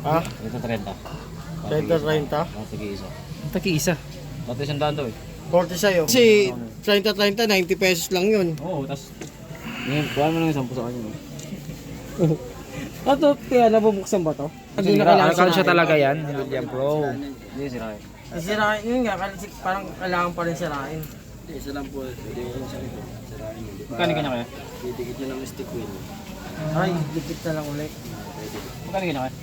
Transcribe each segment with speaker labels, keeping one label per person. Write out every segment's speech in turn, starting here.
Speaker 1: Ha?
Speaker 2: 30-30.
Speaker 1: 30-30?
Speaker 2: Tagi-isa.
Speaker 3: Taki-isa.
Speaker 2: Dati isang daan daw eh.
Speaker 1: 40 sa'yo. Kasi 30-30, 90 pesos lang yun.
Speaker 2: Oo, tas... Ngayon, kuha mo lang yung 10 sa kanya.
Speaker 1: Ito, kaya nabubuksan ba to? Hindi na kailangan
Speaker 3: Alkansya
Speaker 1: sirain.
Speaker 3: talaga yan, William Pro.
Speaker 2: Hindi, sirahin.
Speaker 1: Sirain yun nga, kasi parang kailangan pa rin sirain.
Speaker 4: Isa lang po, pwede ko lang sa likod. Sirain mo.
Speaker 2: Magkano kanya kaya?
Speaker 4: Didikit nyo ng stick wheel.
Speaker 1: Ay, dikit na lang ulit.
Speaker 2: Magkano kanya kaya?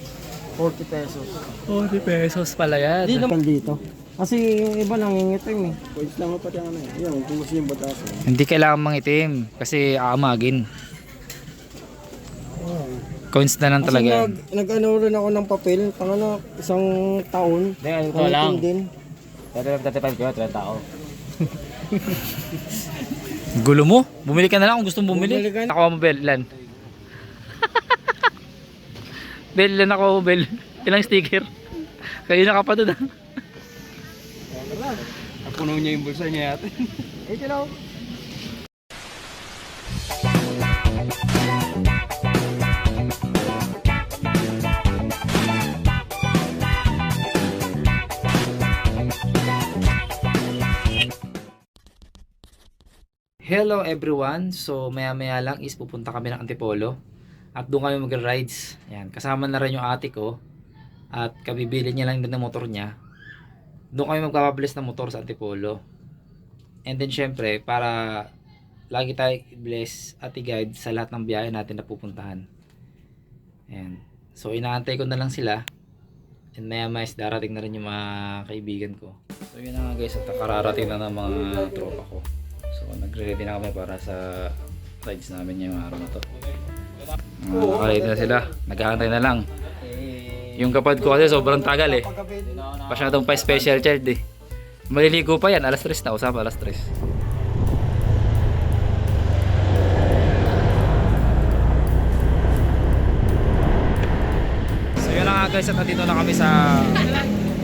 Speaker 1: 40 pesos.
Speaker 3: 40 pesos pala yan.
Speaker 1: Hindi naman dito. Kasi yung iba nangingitim eh.
Speaker 4: Points lang mo pati ang ano eh. Yun, kung gusto yung batasan.
Speaker 3: Hindi kailangan mangitim kasi aamagin. Coins na lang
Speaker 1: Kasi
Speaker 3: talaga yan.
Speaker 1: nag-ano rin ako ng papel, pang isang taon.
Speaker 2: Hindi, ano ko lang.
Speaker 1: din.
Speaker 2: 35 kayo, 30 ako.
Speaker 3: Gulo mo? Bumili ka na lang kung gusto mong bumili.
Speaker 1: Bumili ka na.
Speaker 3: Nakuha mo, Bel. Ilan? Bel, ilan nakuha mo, Bel? Ilang sticker? Kanina ka pa doon, ha?
Speaker 4: Napuno niya yung bulsa niya yata.
Speaker 1: Ito lang.
Speaker 3: Hello everyone! So maya lang is pupunta kami ng Antipolo at doon kami mag-rides. Yan, kasama na rin yung ate ko at kabibili niya lang din ng motor niya. Doon kami magpapabless ng motor sa Antipolo. And then syempre para lagi tayo i-bless at i-guide sa lahat ng biyahe natin na pupuntahan. Yan. So inaantay ko na lang sila. And maya is darating na rin yung mga kaibigan ko. So yun na nga guys, at kararating na ng mga tropa ko. So nagre-ready na kami para sa rides namin yung araw na to. Nakakalate na sila, naghahantay na lang. Yung kapad ko kasi sobrang tagal eh. Pasyadong pa special child eh. Maliligo pa yan, alas 3 na, usap alas 3. So yun na nga guys, at nandito na kami sa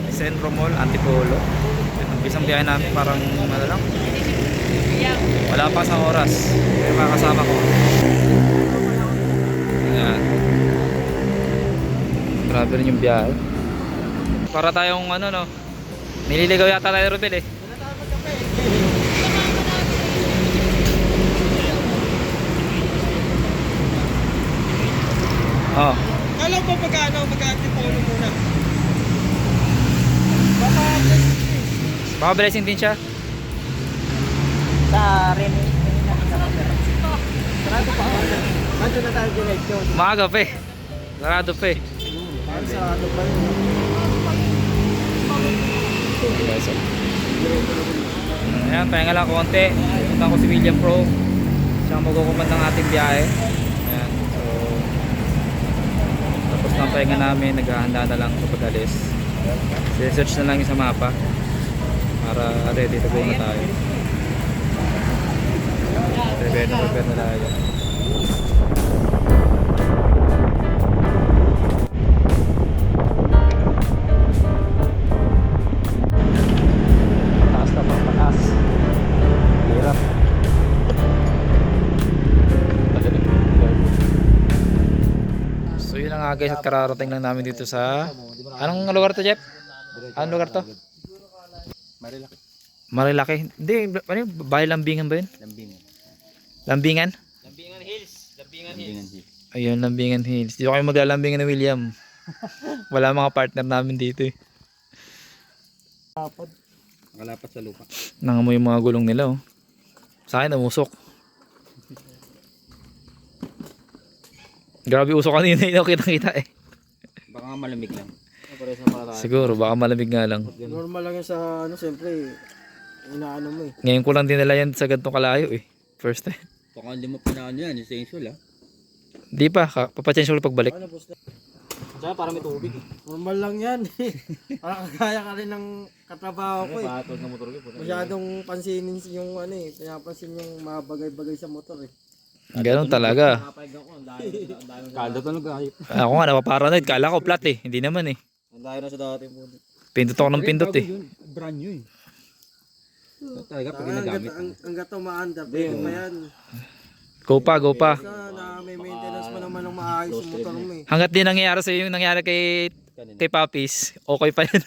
Speaker 3: Centro Mall, Antipolo. Isang biyahe namin parang ano lang, wala pa sa oras. Yung mga kasama ko. Ayan. Grabe rin yung biyahe. Para tayong ano no, nililigaw yata tayo Robel eh. Oh.
Speaker 1: Alam mo magkano, mag-antipolo muna.
Speaker 3: Baka blessing din siya.
Speaker 1: Sa rin. Sarado pa. Ba't na tayo direksyon?
Speaker 3: Maaga pa eh. Sarado pa eh.
Speaker 1: Sarado pa rin.
Speaker 3: Ayan, pahinga lang konti. Punta ko si William Pro. Siya ang magkukumand ng ating biyahe. Ayan, so tapos na ang pahinga namin, naghahanda na lang sa pag-alis. Search na lang yung sa mapa para ready to go na tayo. Prepare na tayo. Taas na pang pataas. Hirap. So yun na nga guys, at kararating lang namin dito sa anong lugar to, Jeff? Anong lugar to?
Speaker 4: Marilaki.
Speaker 3: Marilaki. Hindi, ano yun? Bahay Lambingan ba yun?
Speaker 4: Lambingan.
Speaker 3: Lambingan?
Speaker 2: Lambingan Hills. Lambingan
Speaker 4: Lambingan Hills.
Speaker 3: Ayun, Lambingan Hills. Dito kayo maglalambingan ng William. Wala mga partner namin dito eh.
Speaker 4: Nakalapat sa lupa.
Speaker 3: Nangamoy yung mga gulong nila oh. Sa akin, namusok. Grabe usok kanina, hindi ako kitang-kita eh.
Speaker 4: Baka malamig lang.
Speaker 3: Siguro, baka malamig nga lang.
Speaker 1: Normal lang yan sa ano, siyempre, inaano mo eh.
Speaker 3: Ngayon ko lang dinala yan sa ganitong kalayo eh. First time.
Speaker 4: Baka hindi mo pinaan yan, essential ah.
Speaker 3: Di pa, papachange ko ulit pagbalik.
Speaker 1: Ano, boss?
Speaker 2: Diyan, para may tubig eh.
Speaker 1: Normal lang yan. Kagaya ka rin ng katrabaho ko eh.
Speaker 2: Patod na motor ko.
Speaker 1: Masyadong pansinin yung ano eh, pinapansin yung mga bagay-bagay sa motor eh.
Speaker 3: Ganon talaga.
Speaker 2: Napaigan ko, ang dami. Kaldo to nag-ayip.
Speaker 3: Ako nga, napaparanoid. Kala ko flat eh. Hindi naman eh.
Speaker 2: Ang dami na sa dati po.
Speaker 3: Pindot ako ng pindot eh.
Speaker 4: Brand new eh. Talaga pag ginagamit.
Speaker 1: Hanggat tumaanda, pwede pa yan.
Speaker 3: Go pa, go pa.
Speaker 1: Basta na may maintenance mo naman ng maayos yung motor mo eh.
Speaker 3: Hanggat di nangyayari sa'yo yung nangyari kay kay Papis, okay pa yan.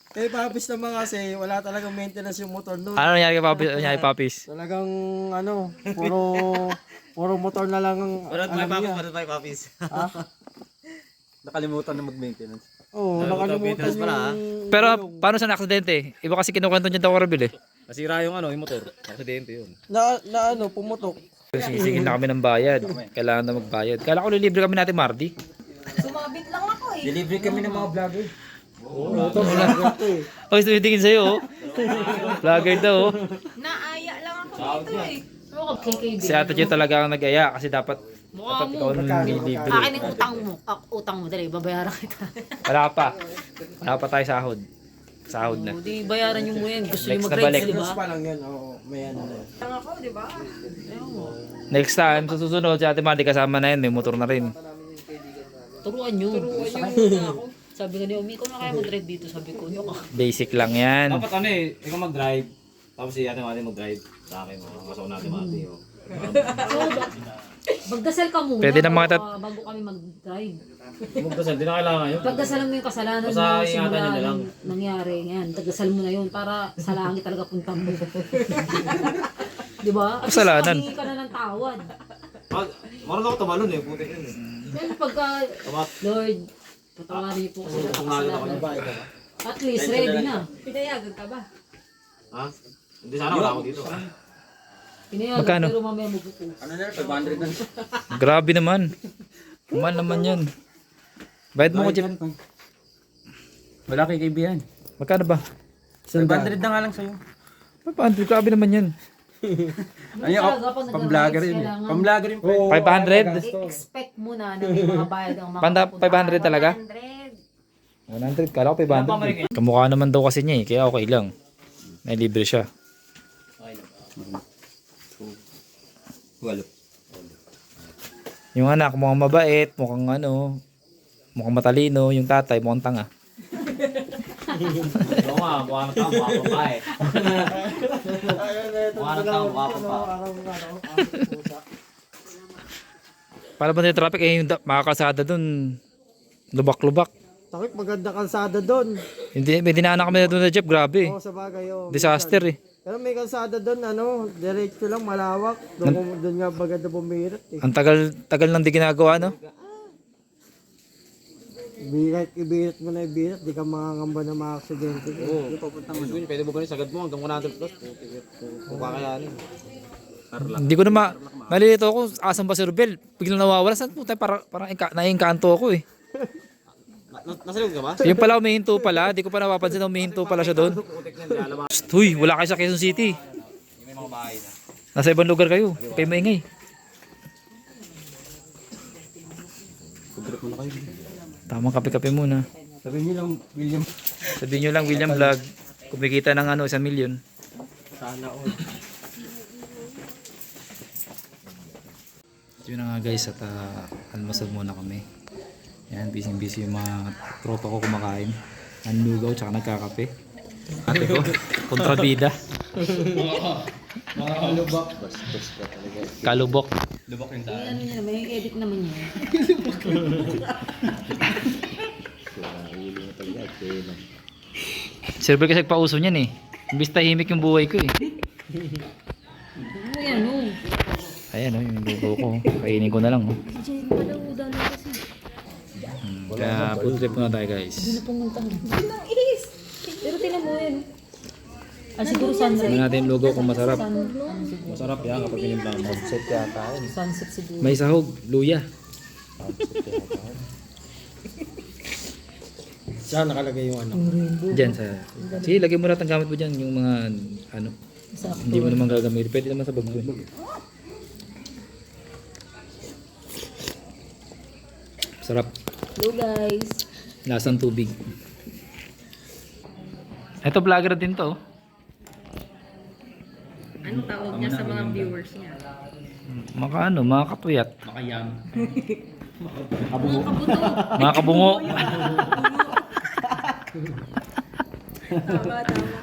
Speaker 1: Kay Papis naman kasi wala talagang maintenance yung motor nun.
Speaker 3: Ano nangyari kay Papis? Ano nangyari kay Papis?
Speaker 1: Talagang ano, puro motor na lang ang alam niya.
Speaker 2: Parang may papis.
Speaker 4: Nakalimutan na mag-maintenance.
Speaker 1: Oo, nakalimutan
Speaker 2: maintenance pala, ha?
Speaker 1: yung...
Speaker 3: Pero paano sa aksidente? Iba kasi kinukwento niya daw Corabil eh.
Speaker 2: Nasira yung ano, yung motor. Aksidente yun.
Speaker 1: Na ano, pumutok.
Speaker 3: Sisingin na kami ng bayad. Kailangan na magbayad. Kala ko lilibre kami natin Mardi.
Speaker 5: Sumabit lang ako eh.
Speaker 4: Delivery kami ng mga vlogger.
Speaker 1: Ito, vlogger to eh.
Speaker 3: Oh, tumitingin sa'yo oh. Vlogger daw oh.
Speaker 5: Naaya lang ako dito eh. Ano ka KKB?
Speaker 3: Si Ate Che talaga ang nag-aya kasi dapat
Speaker 5: Mukha
Speaker 3: ikaw
Speaker 5: mo.
Speaker 3: nang nililibre.
Speaker 5: Akin yung utang mo. Dali, babayaran kita.
Speaker 3: Wala pa. Wala pa tayo sahod. Sahod na.
Speaker 5: Di bayaran nyo mo yan. Gusto nyo
Speaker 3: Next na
Speaker 5: mag-rides,
Speaker 3: balik.
Speaker 5: di ba?
Speaker 1: Cruise pa lang yan, oo, may ano na yan.
Speaker 3: Next time, sa susunod, si Ate Mardi kasama na yun. May motor na rin.
Speaker 5: Turuan nyo. Sabi nga ni Omi, ikaw na kaya mag-drive dito. Sabi ko, nyo ka.
Speaker 3: Basic lang yan.
Speaker 2: Dapat ano eh, ikaw mag-drive. Tapos si Ate Mati mag-drive. Sa akin, masok natin Mati.
Speaker 5: Magdasal ka muna
Speaker 3: Pwede na mga
Speaker 5: bago kami mag-drive.
Speaker 2: Magdasal, di na kailangan yun.
Speaker 5: Pagdasal mo yung kasalanan
Speaker 2: Basta
Speaker 5: mo,
Speaker 2: ingatan
Speaker 5: simula
Speaker 2: nyo na lang.
Speaker 5: nung nangyari. Yan, pagdasal mo na yun para sa langit talaga punta mo. Di ba? At least
Speaker 3: Kasalanan.
Speaker 5: makahingi ka na ng tawad.
Speaker 2: Marunong ako tumalon eh, puti yun eh.
Speaker 5: Then pagka,
Speaker 2: Tamat.
Speaker 5: Lord, patawarin niyo po kasi ng
Speaker 2: Tungalan ako
Speaker 5: kasalanan. At least, ready na.
Speaker 6: Pinayagan ka ba?
Speaker 2: Ha? Hindi sana wala ako dito.
Speaker 5: Pinayagan,
Speaker 3: Magkano?
Speaker 5: pero mamaya mabuko.
Speaker 4: Ano na, 500 na.
Speaker 3: Grabe naman. Kuman naman yan. Bayad mo ko, Jeep.
Speaker 4: Wala kay kaibigan.
Speaker 3: Magkano ba?
Speaker 4: 500 na nga lang sa'yo.
Speaker 3: 500, grabe naman yan.
Speaker 4: Ano yun?
Speaker 5: Talaga, pag
Speaker 4: Pang-vlogger yun.
Speaker 5: kailangan-
Speaker 4: Pang-vlogger yun.
Speaker 1: Oo,
Speaker 3: 500?
Speaker 5: I-expect mo na na may mga bayad ang mga
Speaker 3: Panda,
Speaker 5: pupuntahan.
Speaker 3: 500 talaga?
Speaker 5: 100.
Speaker 3: 100, kala ko 500. Kamukha naman daw kasi niya eh, kaya okay lang. May libre siya.
Speaker 4: Walo.
Speaker 3: Yung anak, mukhang mabait, mukhang mukhang matalino. Yung tatay, mukhang tanga.
Speaker 2: Oo nga, mukha na tao, mukha pa eh. Mukha na tao, mukha pa.
Speaker 3: Para ba yung traffic, eh, yung makakasada dun, lubak-lubak.
Speaker 1: Takip, maganda kalsada doon.
Speaker 3: Hindi, may dinaanan kami na doon na Jeep, grabe.
Speaker 1: Oo, sa bagay, oo.
Speaker 3: Disaster eh.
Speaker 1: Pero may kalsada doon, diretso lang, malawak. Doon nga maganda bumirit eh.
Speaker 3: Ang tagal nang di ginagawa, no?
Speaker 1: Kahit ibirit mo na ibirit, di ka makakamba na mga aksidente.
Speaker 2: Oo, pwede mo ganun, sagad mo hanggang 100 plus. Kung kakayanin.
Speaker 3: Hindi ko na malilito ako, asan ba si Rubel? Biglang nawawala, saan po tayo? Parang naiingkanto ako eh.
Speaker 2: Nasa loob ka ba?
Speaker 3: Yung pala umihinto pala, di ko pa napapansin na umihinto pala siya doon. Huy, wala kayo sa Quezon City.
Speaker 2: May mga bahay na.
Speaker 3: Nasa ibang lugar kayo, kayo maingay. Tamang kape-kape muna.
Speaker 4: Sabihin niyo lang, William.
Speaker 3: Sabihin nyo lang, William Vlog, kumikita ng 1 million.
Speaker 1: Sana all.
Speaker 3: Yun na nga guys, at almusal muna kami. Yan, busy yung mga tropa ko kumakain. Nanlugaw, tsaka nagkakape. Ate ko, kontrabida. Kalubok.
Speaker 5: Ano niya, may edit naman niya.
Speaker 3: Sir Bel kasi nagpauso niyan eh. Imbis tahimik yung buhay ko eh.
Speaker 5: Ano yan, no?
Speaker 3: Ayan o, yung lugaw ko. Kainin ko na lang.
Speaker 5: Diyan pala, udalo kasi.
Speaker 3: Kaya food trip muna tayo guys.
Speaker 5: Hindi na pumunta. Pero tinan mo yun. Ah, siguro sunrise.
Speaker 3: Tingnan natin yung lugaw kung masarap.
Speaker 2: Masarap yan kapag pinimpa mo.
Speaker 5: Sunset siguro.
Speaker 3: May sahog, luya.
Speaker 1: Saan nakalagay yung ano?
Speaker 3: Diyan sa... Sige, lagay mo lahat ang gamit mo dyan. Yung mga
Speaker 5: Sakto.
Speaker 3: hindi mo naman gagamit. Pwede naman sa bag mo. Sarap.
Speaker 5: Hello guys.
Speaker 3: Lasang tubig. Ito vlogger din to.
Speaker 6: Anong tawag niya sa mga viewers niya?
Speaker 3: Mga katuyat.
Speaker 2: Makayam.
Speaker 3: Mga kabungo.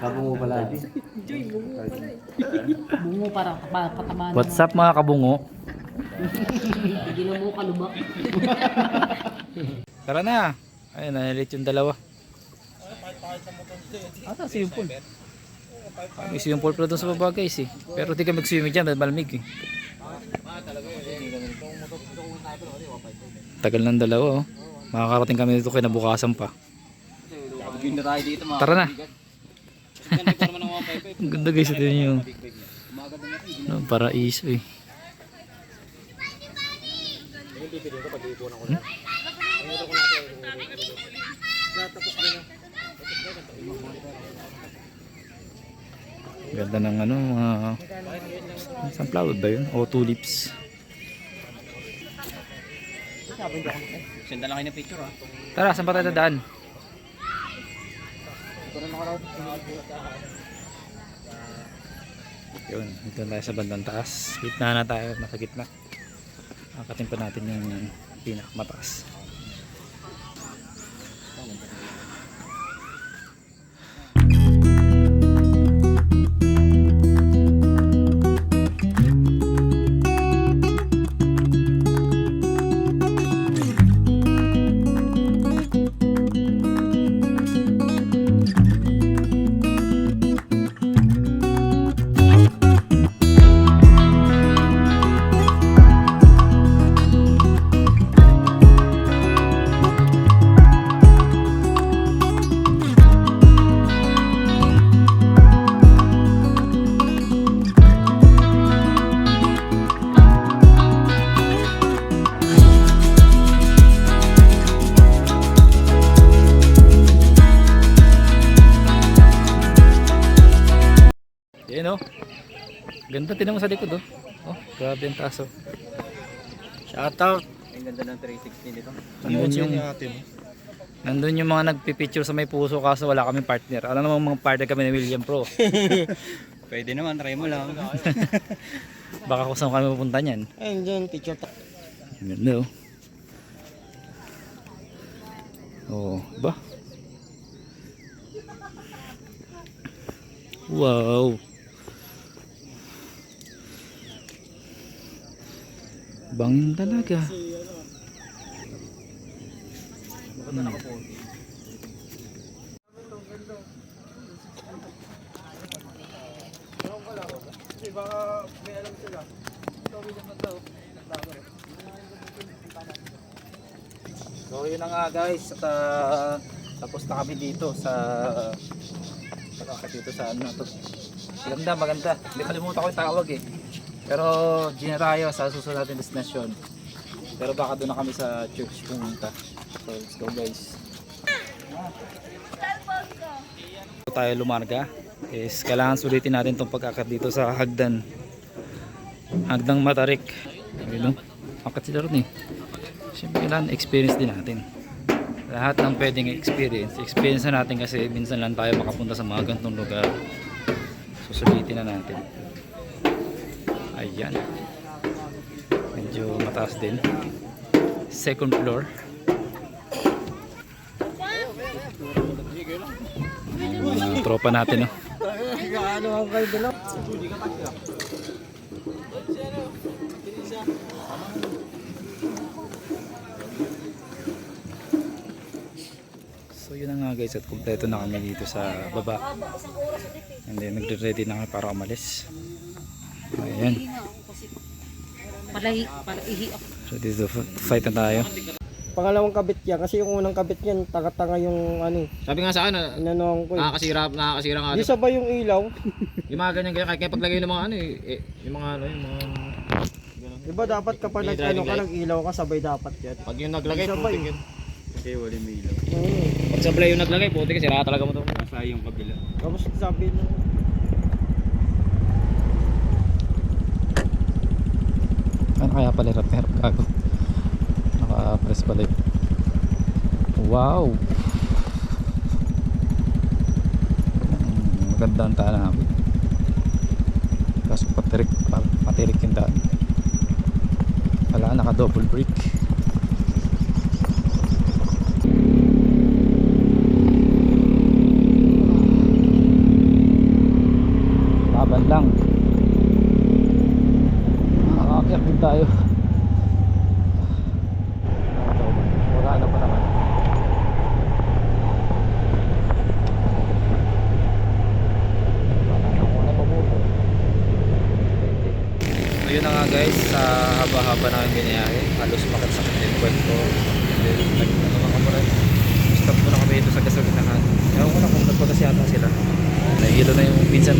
Speaker 4: Kabungo pala.
Speaker 5: Bungo para pataba na.
Speaker 3: What's up mga kabungo?
Speaker 5: Hindi na mo kalubak.
Speaker 3: Tara na. Ayun, nanilit yung dalawa. Ata, swimming pool. May swimming pool pala doon sa baba guys eh. Pero di ka mag-swimming dyan, dahil malamig eh. Tagal ng dalawa oh. Makakarating kami dito kinabukasan pa. Tara na. Ang ganda guys, ito yung paraiso eh. Ganda ng ano, sunflower ba yun? O tulips.
Speaker 4: Senda lang kayo ng picture ah.
Speaker 3: Tara, saan pa tayo dadaan? Yun, dito tayo sa bandang taas. Gitna na tayo, nasa gitna. Akatin pa natin yung pinakamataas. Yan oh. Ganda, tinan mo sa likod oh. Oh, grabe ang taas oh.
Speaker 1: Shoutout.
Speaker 4: Ang ganda ng 360 nito.
Speaker 3: Nandun yung mga nagpipicture sa may puso kaso wala kaming partner. Alam naman mga partner kami ni William Pro.
Speaker 4: Pwede naman, try mo lang.
Speaker 3: Baka kung saan kami pupunta niyan.
Speaker 1: Ayun dyan, picture.
Speaker 3: Ganda oh. Oh, ba? Wow. Bangin talaga.
Speaker 1: Kasi baka may alam sila.
Speaker 3: So yun na nga guys, at tapos na kami dito sa dito sa ano to. Maganda, maganda. Hindi kalimutan ko yung tawag eh. Pero Ginarayo sa susunod natin destination. Pero baka doon na kami sa church pumunta. So let's go guys. Tayo lumarga is kailangan sulitin natin itong pagkakat dito sa hagdan. Hagdang Matarik. Ayun, akat sila rin eh. Siyempre kailangan experience din natin. Lahat ng pwedeng experience na natin kasi minsan lang tayo makapunta sa mga ganitong lugar. Susulitin na natin. Ayan. Medyo mataas din. Second floor. Tropa natin, no?
Speaker 1: Ano ang kayo dalaw?
Speaker 3: So yun na nga guys, at kumpleto na kami dito sa baba. And then nagre-ready na kami para umalis. Ayan.
Speaker 5: Palahi ako.
Speaker 3: So dito fight na tayo.
Speaker 1: Pangalawang kabit yan kasi yung unang kabit niyan tanga-tanga yung ano.
Speaker 2: Sabi nga sa ano,
Speaker 1: Inanoan ko eh.
Speaker 2: nakakasira nga.
Speaker 1: Di sabay yung ilaw.
Speaker 2: Yung mga ganyan, kaya paglagay ng mga ano eh, yung mga ano, yung mga...
Speaker 1: Di ba dapat kapag
Speaker 2: May
Speaker 1: nag-ano
Speaker 2: driving
Speaker 1: ka
Speaker 2: light.
Speaker 1: nag-ilaw ka sabay dapat yan.
Speaker 2: Pag yung naglagay,
Speaker 1: Sabay.
Speaker 2: putik yun.
Speaker 4: Kasi wala may ilaw.
Speaker 2: Pag sablay yung naglagay, putik, sira talaga mo ito.
Speaker 4: Nasa yung kabila.
Speaker 1: Tapos sabi nung
Speaker 3: Ano kaya pala hirap gago. Naka-press pala yun. Wow. Maganda ang taan namin. Kaso patirik yung daan. Wala, naka double brake. Laban lang. Nakakakyak din tayo. Wala na pala guys, sa haba-haba namin binayahe, halos makasakit din kwent ko. Stop muna kami dito sa gasolinahan. Ewan ko na kung nagpagas yata sila. Nahilo na yung pinsan.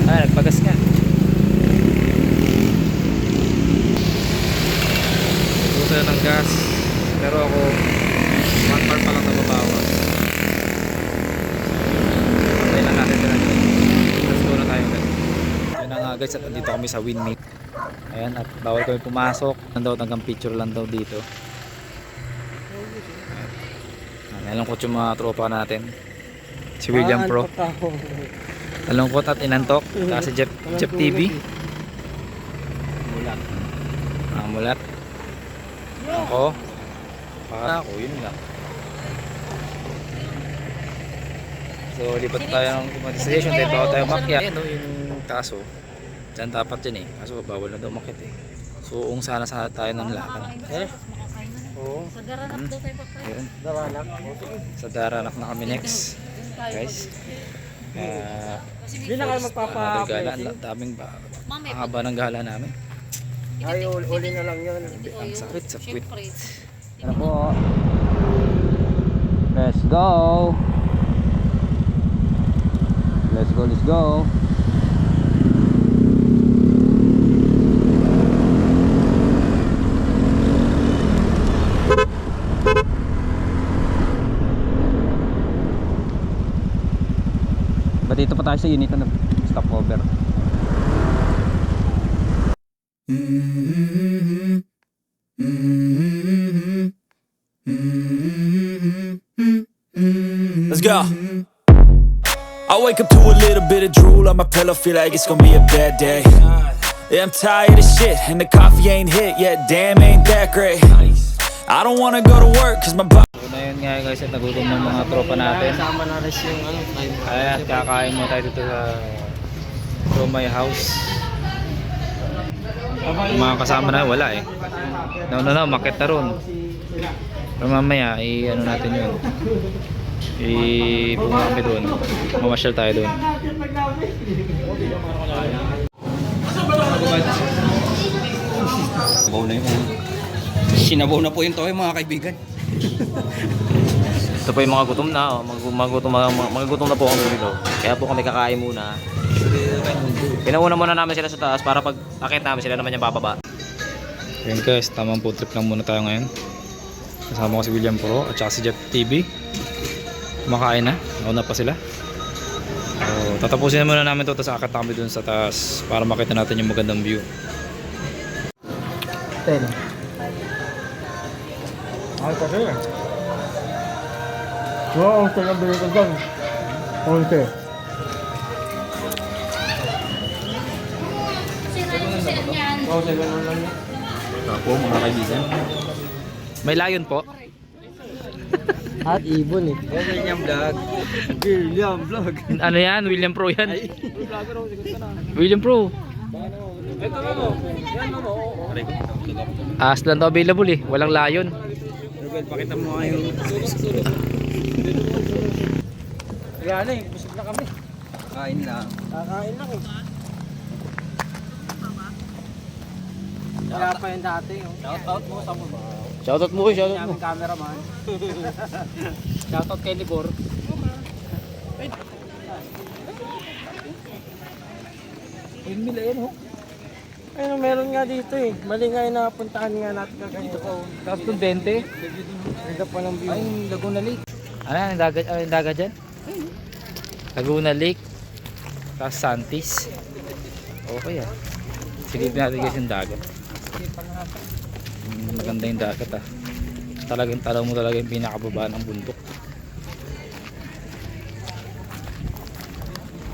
Speaker 3: Nagpagas nga. Nagpuso na ng gas. Pero ako, 1 bar pa lang nababawas. Patay lang natin na natin. Let's go na tayo guys. Yun na nga guys, at andito kami sa Winmeet. Ayan, at bawal kami pumasok. Hanggang picture lang daw dito. Nalungkot yung mga tropa natin. Si William Pro. Nalungkot at inantok. Tapos si Jeff TV. Mulat. Mulat. Ako. Para ako, yun lang. So, lipat tayo ng destination. Dito tayo makyat. Ayan o, yung kaso. Diyan dapat yun eh. Kaso bawal na daw makyat eh. So, sana tayo ng lakad. Oo.
Speaker 6: Sa Garanap daw tayo papay.
Speaker 3: Ayun.
Speaker 1: Daranak.
Speaker 3: Sa Daranak na kami next. Guys.
Speaker 1: Hindi na kayo
Speaker 3: Gala. Ang daming ba. Ang haba ng gala namin.
Speaker 1: Ay, uli na lang yun.
Speaker 3: Ang sakit sa quit.
Speaker 4: Ano po? Let's go. Let's go, let's go. Ba't dito pa tayo sa unit na stopover?
Speaker 7: Let's go. I wake up to a little bit of drool on my pillow, feel like it's gonna be a bad day. Yeah, I'm tired of shit, and the coffee ain't hit yet, damn ain't that great. I don't wanna go to work, cause my body.
Speaker 3: So na yun nga guys, at nagutom ng mga tropa natin.
Speaker 1: Kasama na rin yung ano.
Speaker 3: Ayan, kakain mo tayo dito sa my house. Yung mga kasama na wala eh. No, makit na ron. Pero mamaya, ano natin yun. Pumunta kami doon. Mamasyal tayo doon.
Speaker 4: Sabaw na yung sinabaw na po yung toy mga kaibigan.
Speaker 3: Ito po yung mga gutom na. Mga gutom na po kami dito. Kaya po kami kakain muna. Pinauna muna namin sila sa taas para pag akit namin sila naman yung bababa. Yun guys, tamang food trip lang muna tayo ngayon. Kasama ko si William Pro at saka si Jeff TV. Kumakain na, nauna pa sila. So, tatapusin na muna namin ito, tapos akit kami dun sa taas para makita natin yung magandang view.
Speaker 1: 10. Ay, kasi eh. Wow, ang sinabi ko doon. 11. Wow, ganun lang yun.
Speaker 4: Ako mga kaibigan.
Speaker 3: May layon po.
Speaker 1: At ibon eh.
Speaker 4: William Vlog.
Speaker 1: William Vlog.
Speaker 3: Ano yan? William Pro yan. William Pro. As lang to available eh. Walang layon.
Speaker 4: Ruben, pakita mo nga yung
Speaker 1: Kaya na eh, busog na kami.
Speaker 4: kain lang.
Speaker 1: Kakain lang eh. Kaya pa yung dati yung shoutout mo sa mo ba?
Speaker 3: Shoutout mo, shoutout mo.
Speaker 1: Aming cameraman. Shoutout kay Libor. Ayun nila yun ho. Ayun, meron nga dito eh. Mali nga yung napuntahan nga natin kaganito ko.
Speaker 3: Tapos kung 20.
Speaker 1: Ganda pa ng view.
Speaker 3: Ay, Laguna Lake. Ano yan? Yung dagat dyan? Laguna Lake. Tapos Santis. Okay ah. Silipin natin guys yung dagat. Maganda yung dagat ah. Talagang talaw mo talaga yung pinakababa ng bundok.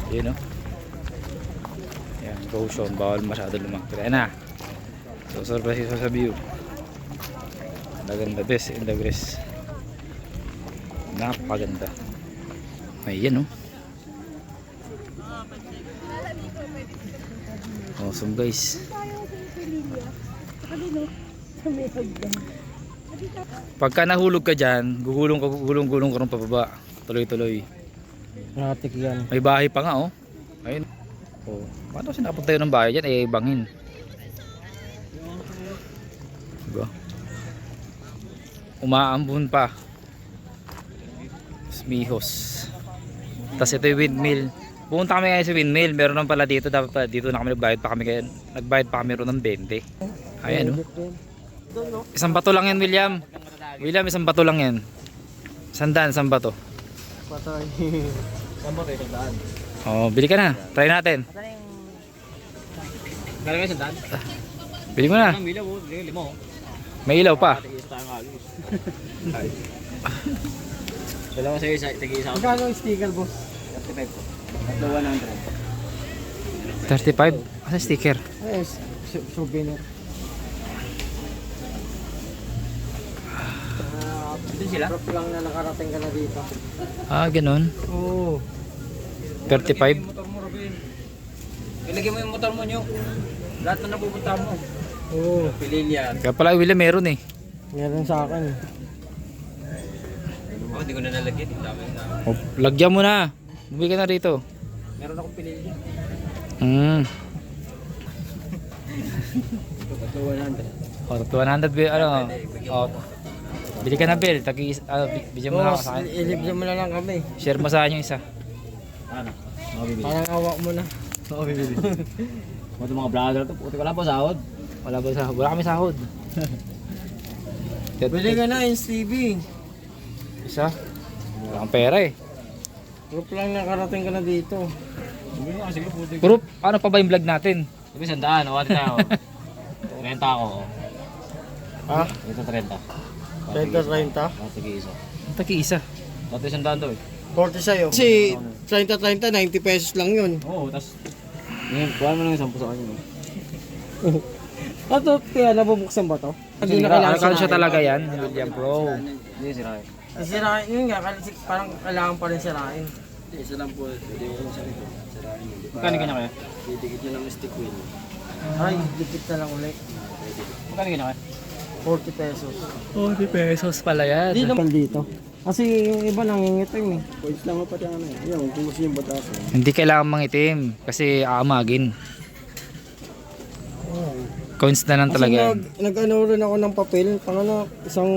Speaker 3: Yun o. Yan, caution. Bawal masyado lumaki. Kaya na. So, surprise isa sa view. Maganda best in the grass. Napakaganda. May yan o. Awesome guys. Pagka nahulog ka dyan, gugulong ka rin pababa. Tuloy-tuloy.
Speaker 1: Matik yan.
Speaker 3: May bahay pa nga oh. Ayun. Oh, paano kasi nakapunta yun ng bahay dyan? Eh, bangin. Diba? Umaambun pa. Smihos. Tapos ito yung windmill. Pumunta kami ngayon sa windmill. Meron naman pala dito. Dapat pala dito na kami nagbayad pa kami ngayon. Nagbayad pa kami ron ng 20. Ayan o. Isang bato lang yan, William. William, isang bato lang yan. Sandaan, isang bato.
Speaker 1: Patay.
Speaker 2: Saan ba tayo daan?
Speaker 3: Oh, bili ka na. Try natin.
Speaker 2: Kaya nga sandaan?
Speaker 3: Bili mo na.
Speaker 2: Ang ilaw, limo.
Speaker 3: May ilaw pa.
Speaker 2: Tig-isa tayo ng alis. Dalawa sa isa, tig-isa ako.
Speaker 1: Magkano yung sticker, boss?
Speaker 2: 35 po. Tatlo 100.
Speaker 3: 35. Asa sticker?
Speaker 1: Ay, souvenir.
Speaker 2: Ito sila?
Speaker 1: Prop lang na nakarating ka na dito.
Speaker 3: Ah, ganun.
Speaker 1: Oo.
Speaker 3: 35.
Speaker 2: Motor mo, Robin. Ilagay mo yung motor mo nyo. Lahat na napupunta mo.
Speaker 1: Oo.
Speaker 2: Pililya.
Speaker 3: Kaya pala, William, meron eh.
Speaker 1: Meron sa akin.
Speaker 2: Oh, hindi ko na nalagyan. Ang dami na.
Speaker 3: Oh, lagyan mo na. Bumili ka na rito.
Speaker 2: Meron akong pililya.
Speaker 3: Hmm.
Speaker 2: Tatlo 100.
Speaker 3: Oh, 200 bill, ano? Oh. Bili ka na bill. Bigyan mo na ako
Speaker 1: Boss,
Speaker 3: sa akin.
Speaker 1: ilibyo mo na lang kami.
Speaker 3: Share mo sa akin yung isa.
Speaker 2: Ano? Mabibili.
Speaker 1: Parang awak mo na.
Speaker 2: Mabibili. Mga mga brother to. Puti ko lang po sahod.
Speaker 3: Wala ba sahod? Wala kami sahod.
Speaker 1: Bili ka na yung Stevie.
Speaker 3: Isa. Wala kang pera eh.
Speaker 1: Prop lang nakarating ka na dito.
Speaker 2: Sige nga, sige puti ko.
Speaker 3: Pero ano pa ba yung vlog natin?
Speaker 2: Sabi sandaan, wala tayo. 30 ako.
Speaker 1: Ha?
Speaker 2: Ito 30.
Speaker 1: 30-30?
Speaker 2: Tig-isa.
Speaker 3: Ang taki-isa.
Speaker 2: Dati sandaan to eh.
Speaker 1: 40 sa'yo. Kasi 30-30, 90 pesos lang yun.
Speaker 2: Oo, tas ngayon, kuha mo lang yung 10 sa kanya.
Speaker 1: Ito, kaya nabubuksan ba to? Hindi na
Speaker 3: Ano
Speaker 1: kailangan
Speaker 3: siya talaga yan? William Pro.
Speaker 2: Hindi sirain.
Speaker 1: Sirain yun nga, kasi parang kailangan pa rin sirain.
Speaker 4: Isa lang po, pwede ko lang sa likod. Sirain mo.
Speaker 2: Magkano kanya kaya?
Speaker 4: Didikit nyo ng stick wheel.
Speaker 1: Ay, dikit na lang ulit.
Speaker 2: Magkano kanya kaya?
Speaker 1: 40 pesos.
Speaker 3: 40 pesos pala yan.
Speaker 1: Hindi naman dito. Kasi yung iba nangingitim eh.
Speaker 4: Points lang po pati ang ano eh. Yan, kung gusto yung batasan.
Speaker 3: Hindi kailangan mangitim kasi aamagin. Coins na lang
Speaker 1: Kasi
Speaker 3: talaga yan.
Speaker 1: nag-ano rin ako ng papel, pang ano, isang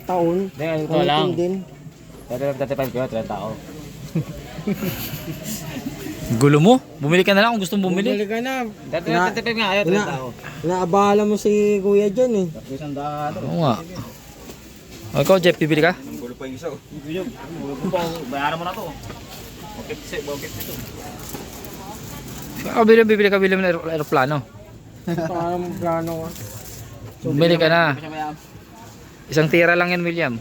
Speaker 1: taon.
Speaker 2: Hindi, ano to lang.
Speaker 1: din.
Speaker 2: 35 ko, 30 ako.
Speaker 3: Gulo mo? Bumili ka na lang kung gustong bumili.
Speaker 1: Bumili ka na.
Speaker 2: 35 nga, ayaw, 30 ako.
Speaker 1: Naabala mo si kuya dyan eh.
Speaker 2: Tapos isang daan.
Speaker 3: Oo nga. O ikaw Jeff, bibili ka?
Speaker 4: Ang gulo pa yung isa.
Speaker 2: Bayaran mo na to. Bakit ito?
Speaker 3: Ikaw bibili ka ng aeroplano.
Speaker 1: Parang plano ka.
Speaker 3: Bumili ka na. Isang tira lang yan, William.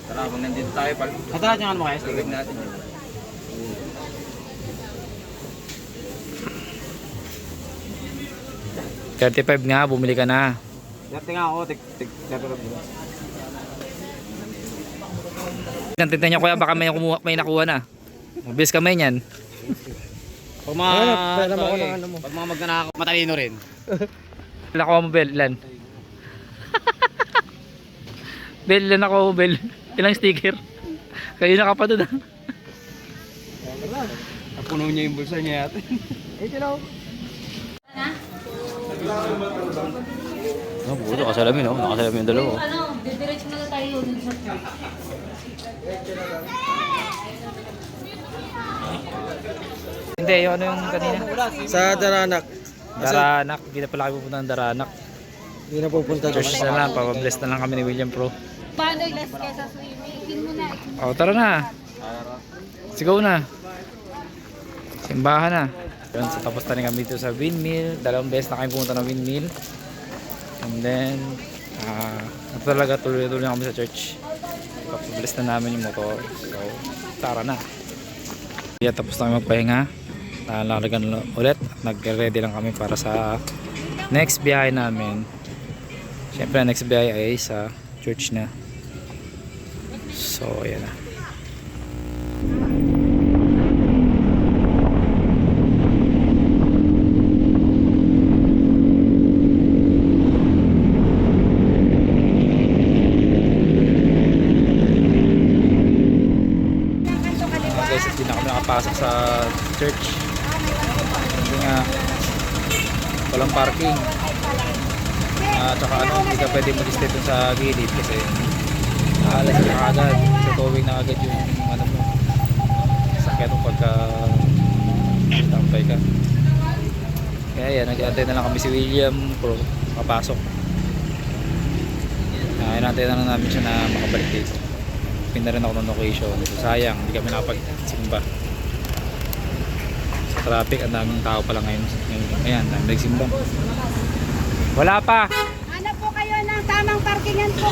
Speaker 2: Tara, kung nandito tayo pal. Tara, dyan mo kaya. Sige natin.
Speaker 3: $35 nga, bumili ka na.
Speaker 2: Dati nga ako, tig.
Speaker 3: Tintin niyo kuya, baka may nakuha na. Mabilis kamay niyan.
Speaker 2: Pag mga,
Speaker 1: Pera mo ko ng ano mo.
Speaker 2: Pag mga magnanakaw, matalino rin.
Speaker 3: Nakuha mo, Bel, ilan? Bel, ilan nakuha mo, Bel? Ilang sticker? Kayo na ka pa doon, ha?
Speaker 4: Napuno niya yung bulsa niya yata.
Speaker 2: Oh, buto, kasalamin oh. Nakasalamin yung dalawa.
Speaker 5: Ano, didiretso na tayo dun sa church.
Speaker 3: Hindi, yung ano yung kanina?
Speaker 1: Sa Daranak.
Speaker 3: Daranak, hindi na pala kami pupunta ng Daranak.
Speaker 1: Hindi na pupunta
Speaker 3: Church na lang, papabless na lang kami ni William Pro.
Speaker 6: Paano less kaysa swimming? Ikin mo na.
Speaker 3: O, tara na. Sigaw na. Simbahan na. Yun, so tapos na rin kami dito sa windmill. 2 beses na kami pumunta ng windmill. And then, talaga tuloy-tuloy na kami sa church. Papabless na namin yung motor. So, tara na. Yeah, tapos na kami magpahinga. Nalalagan ulit. Nag-ready lang kami para sa next biyahe namin. Siyempre, next biyahe ay sa church na. So, ayan na. Guys, hindi na kami nakapasok sa church. nga walang parking. Tsaka hindi ka pwede mag-stay dun sa gilid kasi alas ka agad, sa towing na agad yung mo, sakyan mo pagka tampay ka. Kaya yan, nag-aantay na lang kami si William Pro papasok. Inaantay na lang namin siya na makabalik dito. Pinna rin ako ng location. Sayang, hindi kami nakapagsimba. Sa traffic, ang daming tao pala ngayon. Ayan, dami nagsimba. Wala pa!
Speaker 6: Hanap po kayo ng tamang parkingan po.